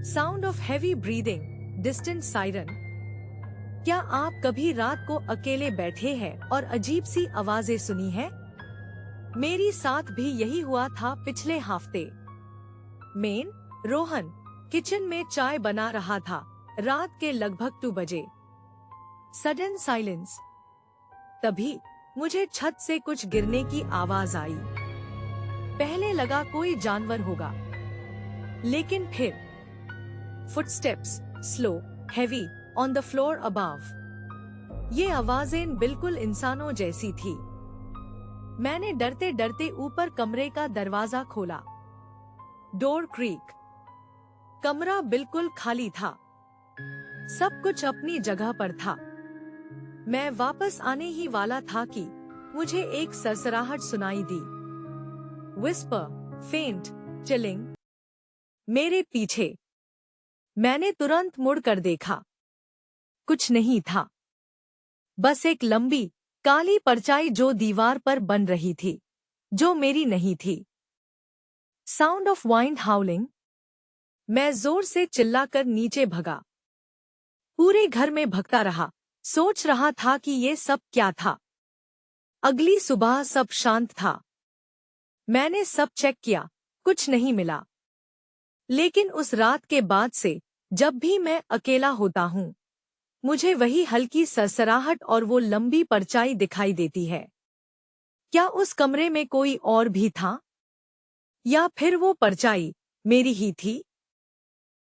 Sound of heavy breathing, distant siren. क्या आप कभी रात को अकेले बैठे हैं और अजीब सी आवाजें सुनी हैं? मेरी साथ भी यही हुआ था पिछले हफ्ते। मेन रोहन किचन में चाय बना रहा था। रात के लगभग 2 बजे। Sudden silence. तभी मुझे छत से कुछ गिरने की आवाज आई। पहले लगा कोई जानवर होगा, लेकिन फिर footsteps, slow, heavy, on the floor above. ये आवाजें बिल्कुल इंसानों जैसी थी। मैंने डरते डरते ऊपर कमरे का दरवाजा खोला। Door creek. कमरा बिल्कुल खाली था। सब कुछ अपनी जगह पर था। मैं वापस आने ही वाला था कि मुझे एक सरसराहट सुनाई दी। विस्पर, फेंट, चिलिंग। मेरे पीछे। मैंने तुरंत मुड़कर देखा। कुछ नहीं था, बस एक लंबी काली परछाई जो दीवार पर बन रही थी, जो मेरी नहीं थी। Sound of wind हाउलिंग। मैं जोर से चिल्लाकर नीचे भगा। पूरे घर में भगता रहा, सोच रहा था कि ये सब क्या था। अगली सुबह सब शांत था। मैंने सब चेक किया, कुछ नहीं मिला। लेकिन उस रात के बाद से जब भी मैं अकेला होता हूँ, मुझे वही हल्की सरसराहट और वो लंबी परछाई दिखाई देती है। क्या उस कमरे में कोई और भी था? या फिर वो परछाई मेरी ही थी?